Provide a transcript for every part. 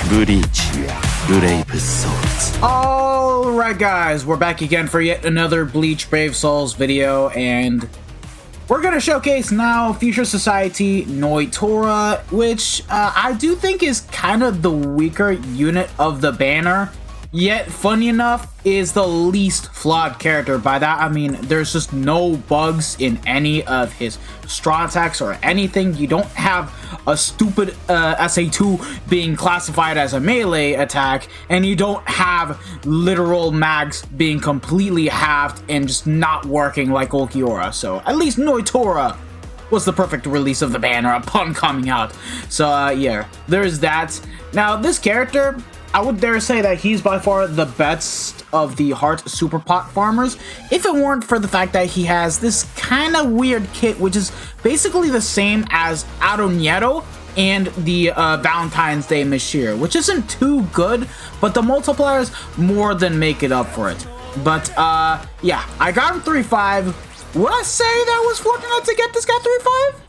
Bleach, Brave Souls. Alright guys, we're back again for yet another Bleach Brave Souls video, and we're gonna showcase now Future Society Nnoitora, which I do think is kind of the weaker unit of the banner, yet funny enough is the least flawed character. By that I mean there's just no bugs in any of his straw attacks or anything. You don't have a stupid SA2 being classified as a melee attack, and you don't have literal mags being completely halved and just not working like Ulquiorra. So at least Nnoitora was the perfect release of the banner upon coming out. So yeah, there's that. Now this character, I would dare say that he's by far the best of the Heart Super Pot farmers, if it weren't for the fact that he has this kind of weird kit, which is basically the same as Nnoitora and the Valentine's Day Mashir, which isn't too good, but the multipliers more than make it up for it. But yeah, I got him 3-5. Would I say that I was fortunate to get this guy 3-5?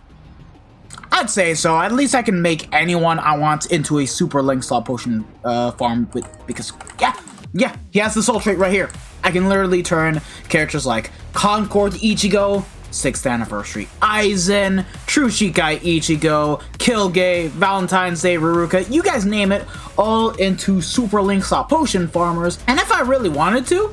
I'd say so. At least I can make anyone I want into a super link slot potion farm with, because yeah, he has the soul trait right here. I can literally turn characters like Concord Ichigo, 6th anniversary Aizen, True Shikai Ichigo, Kilgay, Valentine's Day Ruruka, you guys name it, all into super link slot potion farmers. And if I really wanted to,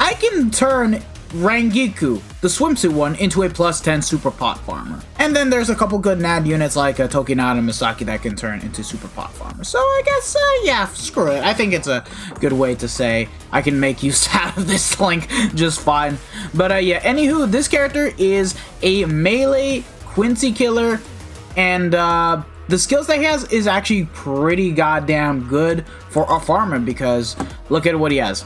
I can turn Rangiku, the swimsuit one, into a +10 super pot farmer. And then there's a couple good NAD units like Tokinada and Misaki that can turn into super pot farmers. So I guess, yeah, screw it. I think it's a good way to say I can make use out of this link just fine. But yeah, anywho, this character is a melee Quincy killer, and the skills that he has is actually pretty goddamn good for a farmer, because look at what he has.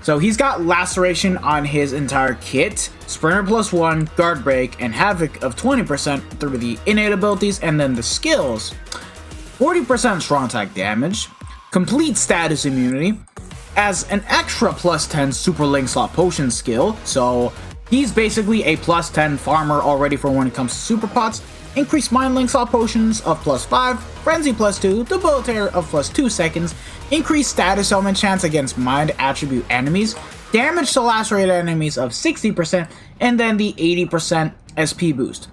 So he's got Laceration on his entire kit, Sprinter +1, Guard Break, and Havoc of 20% through the innate abilities, and then the skills. 40% strong attack damage, complete status immunity, as an extra +10 super link slot potion skill, so he's basically a +10 farmer already for when it comes to super pots. Increased mind link slot potions of +5, frenzy +2, debilitator of +2 seconds, increased status element chance against mind attribute enemies, damage to lacerated enemies of 60%, and then the 80% SP boost.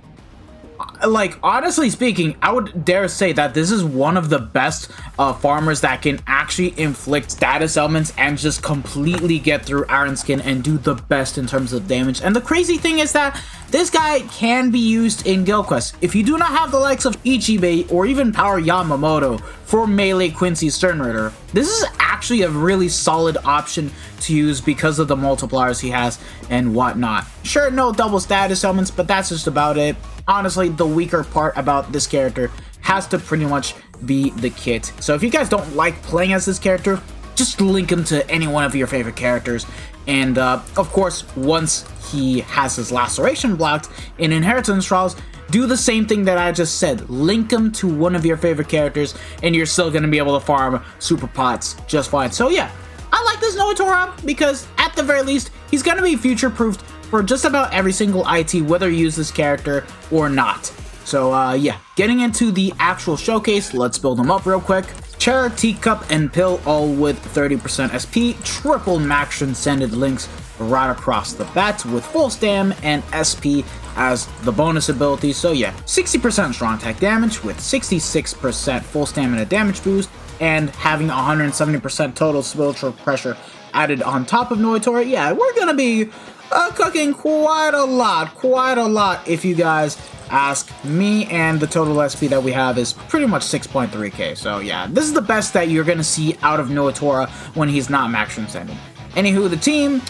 Like, honestly speaking, I would dare say that this is one of the best farmers that can actually inflict status elements and just completely get through Iron Skin and do the best in terms of damage. And the crazy thing is that this guy can be used in Guild Quests. If you do not have the likes of Ichibei or even Power Yamamoto for melee Quincy Sternritter, this is actually a really solid option to use because of the multipliers he has and whatnot. Sure, no double status elements, but that's just about it. Honestly, the weaker part about this character has to pretty much be the kit. So if you guys don't like playing as this character, just link him to any one of your favorite characters. And of course, once he has his Laceration blocked in Inheritance Trials, do the same thing that I just said. Link him to one of your favorite characters, and you're still going to be able to farm super pots just fine. So yeah, I like this Nnoitora because at the very least, he's going to be future-proofed for just about every single IT, whether you use this character or not. So yeah, getting into the actual showcase, let's build them up real quick. Chair, Teacup, and Pill all with 30% SP, triple max transcended links right across the bat with full stam and SP as the bonus ability. So yeah, 60% strong attack damage with 66% full stamina damage boost, and having 170% total spiritual pressure added on top of Nnoitora. Yeah, we're gonna be cooking quite a lot if you guys ask me, and the total SP that we have is pretty much 6.3k. So yeah, this is the best that you're gonna see out of Nnoitora when he's not max transcending. Anywho, the team,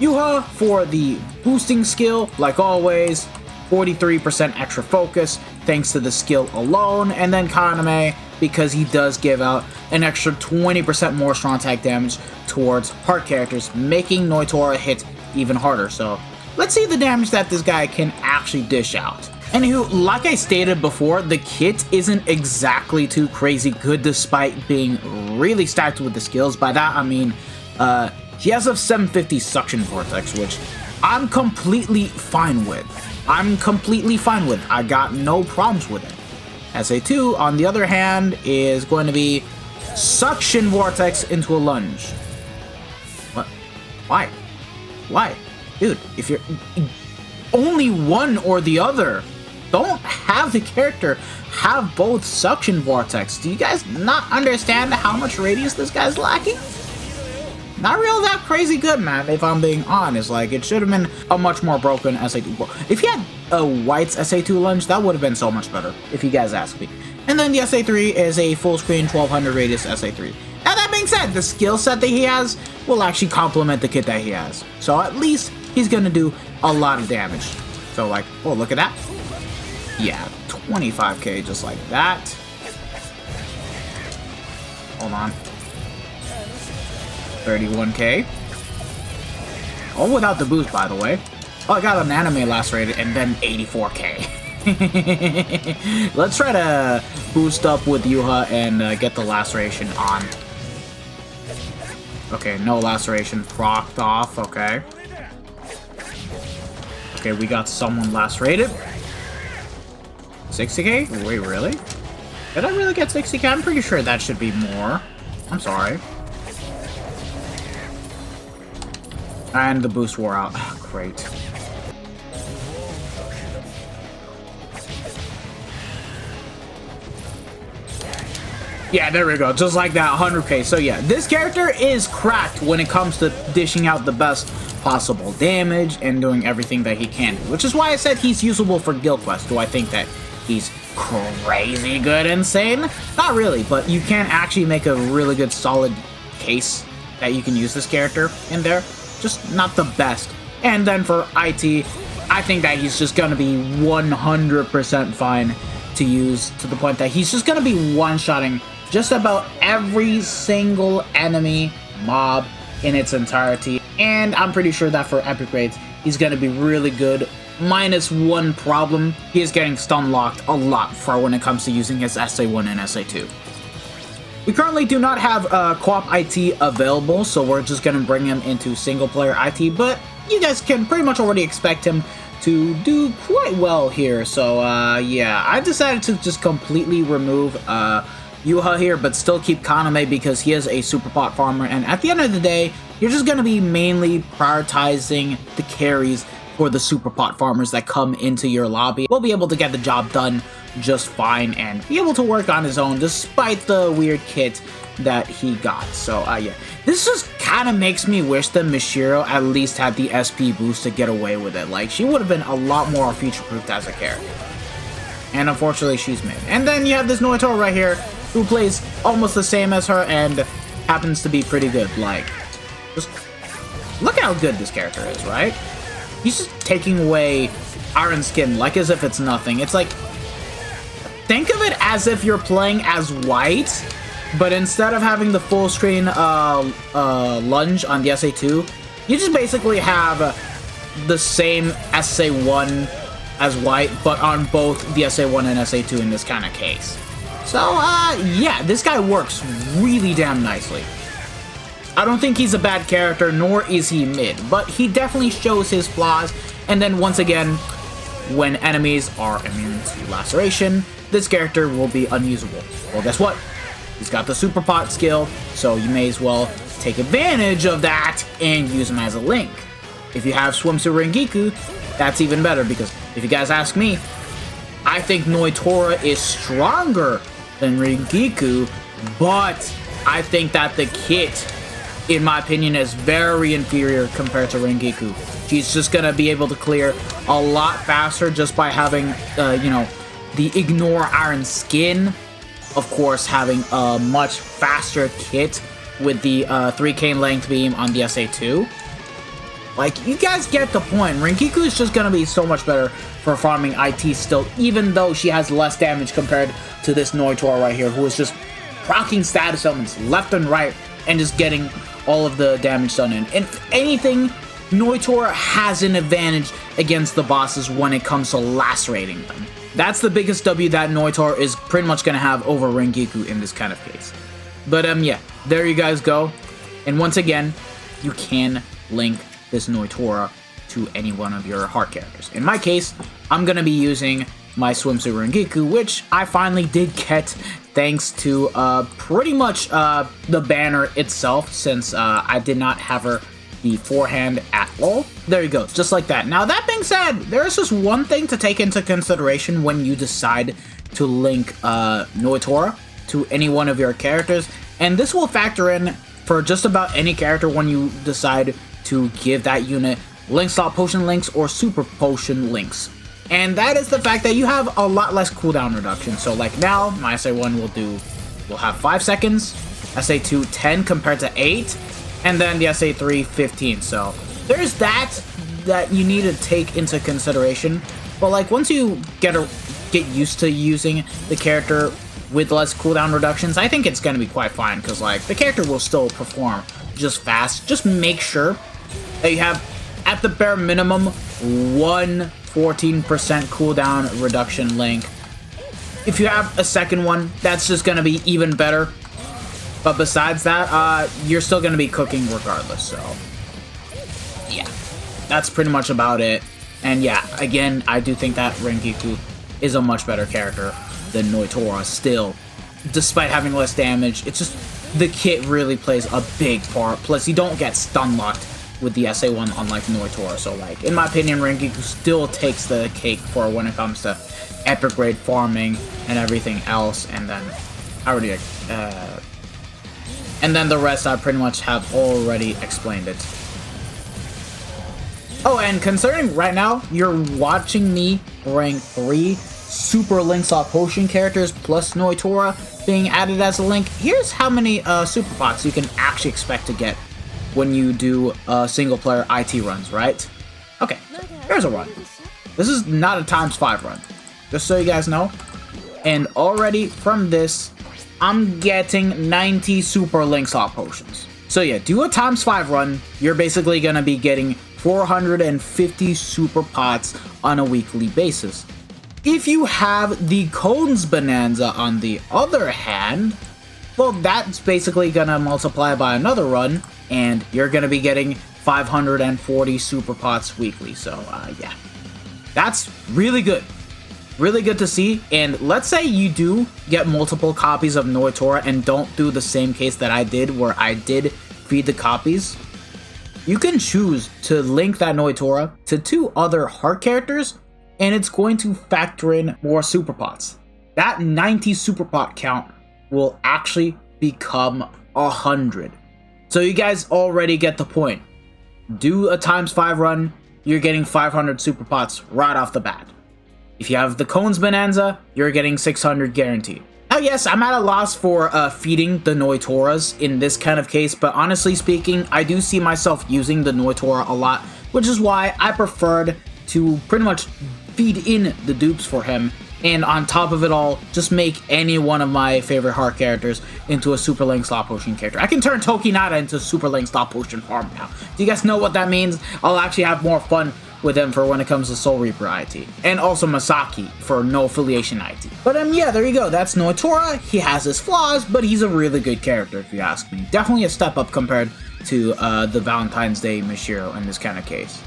Yuha for the boosting skill, like always, 43% extra focus thanks to the skill alone, and then Kaname because he does give out an extra 20% more strong attack damage towards heart characters, making Nnoitora hit even harder. So let's see the damage that this guy can actually dish out. Anywho, like I stated before, the kit isn't exactly too crazy good despite being really stacked with the skills. By that I mean, he has a 750 Suction Vortex, which I'm completely fine with. I got no problems with it. SA2, on the other hand, is going to be Suction Vortex into a lunge. What? Why? Why? Dude, if you're only one or the other, don't have the character have both Suction Vortex. Do you guys not understand how much radius this guy's lacking? Not real that crazy good, man, if I'm being honest. Like, it should have been a much more broken SA2. If he had a White's SA2 lunge, that would have been so much better, if you guys ask me. And then the SA3 is a full screen 1200 radius SA3. Now, that being said, the skill set that he has will actually complement the kit that he has. So at least he's gonna do a lot of damage. So, like, oh, look at that. Yeah, 25k just like that. Hold on. 31k. Oh, without the boost, by the way. Oh, I got an anime lacerated and then 84k. Let's try to boost up with Yuha and get the laceration on. Okay, no laceration. Procced off, okay. Okay, we got someone lacerated. 60k? Wait, really? Did I really get 60k? I'm pretty sure that should be more. I'm sorry. And the boost wore out. Oh, great. Yeah, there we go. Just like that, 100k. So yeah, this character is cracked when it comes to dishing out the best possible damage and doing everything that he can do. Which is why I said he's usable for Guild Quest. Do I think that he's crazy good insane? Not really, but you can actually make a really good solid case that you can use this character in there. Just not the best. And then for IT, I think that he's just gonna be 100% fine to use, to the point that he's just gonna be one-shotting just about every single enemy mob in its entirety. And I'm pretty sure that for epic raids, he's gonna be really good. Minus one problem, he is getting stun locked a lot for when it comes to using his SA1 and SA2. We currently do not have co-op IT available, so we're just going to bring him into single-player IT, but you guys can pretty much already expect him to do quite well here. So, yeah, I decided to just completely remove Yuha here, but still keep Kaname because he is a super pot farmer, and at the end of the day, you're just going to be mainly prioritizing the carries for the super pot farmers that come into your lobby. We'll be able to get the job done just fine and be able to work on his own despite the weird kit that he got. So yeah, this just kind of makes me wish that Mishiro at least had the SP boost to get away with it. Like, she would have been a lot more future-proofed as a character. And unfortunately, she's mid. And then you have this Nnoitora right here who plays almost the same as her and happens to be pretty good. Like, just look how good this character is, right? He's just taking away Iron Skin like as if it's nothing. It's like, think of it as if you're playing as White, but instead of having the full screen lunge on the SA2, you just basically have the same SA1 as White, but on both the SA1 and SA2 in this kind of case. So, yeah, this guy works really damn nicely. I don't think he's a bad character, nor is he mid, but he definitely shows his flaws, and then once again, when enemies are immune to laceration, this character will be unusable. Well, guess what? He's got the super pot skill, so you may as well take advantage of that and use him as a link. If you have Swimsuit Rengiku, that's even better, because if you guys ask me, I think Nnoitora is stronger than Rengiku, but I think that the kit, in my opinion, is very inferior compared to Rengiku. She's just gonna be able to clear a lot faster just by having, you know, the Ignore Iron Skin. Of course, having a much faster kit with the 3K length beam on the SA2. Like, you guys get the point. Rengiku is just gonna be so much better for farming IT still, even though she has less damage compared to this Nnoitora right here, who is just proccing status elements left and right and just getting all of the damage done in. And if anything, Nnoitora has an advantage against the bosses when it comes to lacerating them. That's the biggest W that Nnoitora is pretty much going to have over Rengiku in this kind of case. But yeah, there you guys go. And once again, you can link this Nnoitora to any one of your heart characters. In my case, I'm going to be using my swimsuit Rengiku, which I finally did get thanks to pretty much the banner itself, since I did not have her beforehand at all. There you go, just like that. Now, that being said, there is just one thing to take into consideration when you decide to link Nnoitora to any one of your characters, and this will factor in for just about any character when you decide to give that unit link slot potion links or super potion links. And that is the fact that you have a lot less cooldown reduction. So like now, my SA1 will have 5 seconds, SA2 10 compared to 8, and then the SA3 15. So there's that you need to take into consideration. But like once you get used to using the character with less cooldown reductions, I think it's going to be quite fine, because like the character will still perform just fast. Just make sure that you have at the bare minimum one 14% cooldown reduction link. If you have a second one, that's just going to be even better. But besides that, you're still going to be cooking regardless. So yeah, that's pretty much about it. And yeah, again, I do think that Rengiku is a much better character than Nnoitora still, despite having less damage. It's just the kit really plays a big part. Plus, you don't get stun locked with the SA1 unlike Nnoitora. So like, in my opinion, Rengiku still takes the cake for when it comes to epic grade farming and everything else. And then and then the rest I pretty much have already explained it. Oh, and considering right now you're watching me rank 3 super link slot potion characters plus Nnoitora being added as a link, here's how many super pots you can actually expect to get when you do single player IT runs, right? Okay, here's a run. This is not a ×5 run, just so you guys know. And already from this, I'm getting 90 super link slot potions. So yeah, do a ×5 run, you're basically gonna be getting 450 super pots on a weekly basis. If you have the Cones Bonanza on the other hand, well, that's basically gonna multiply by another run, and you're gonna be getting 540 super pots weekly. So yeah, that's really good. Really good to see. And let's say you do get multiple copies of Nnoitora and don't do the same case that I did, where I did feed the copies. You can choose to link that Nnoitora to 2 other heart characters, and it's going to factor in more super pots. That 90 super pot count will actually become 100. So you guys already get the point. Do a ×5 run, you're getting 500 super pots right off the bat. If you have the Cones Bonanza, you're getting 600 guaranteed. Now yes, I'm at a loss for feeding the Nnoitoras in this kind of case, but honestly speaking, I do see myself using the Nnoitora a lot, which is why I preferred to pretty much feed in the dupes for him, and on top of it all, just make any one of my favorite heart characters into a super link slot potion character. I can turn Tokinata into super link slot potion farm now. Do you guys know what that means? I'll actually have more fun with him for when it comes to Soul Reaper IT, and also Masaki for no affiliation IT. But yeah, there you go, that's Nnoitora. He has his flaws, but he's a really good character if you ask me. Definitely a step up compared to the Valentine's Day Mishiro in this kind of case,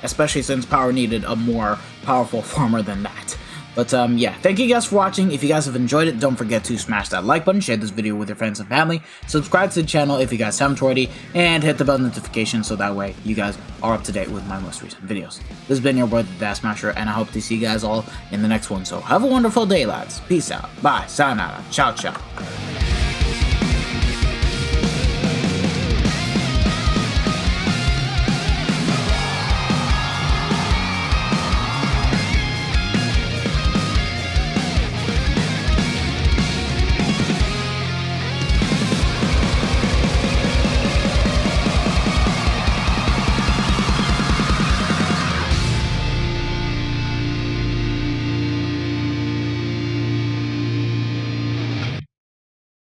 especially since Power needed a more powerful farmer than that. But yeah, thank you guys for watching. If you guys have enjoyed it, don't forget to smash that like button, share this video with your friends and family, subscribe to the channel if you guys haven't already, and hit the bell notification so that way you guys are up to date with my most recent videos. This has been your boy, the Dash Smasher, and I hope to see you guys all in the next one. So have a wonderful day, lads. Peace out. Bye. Sayonara. Ciao, ciao.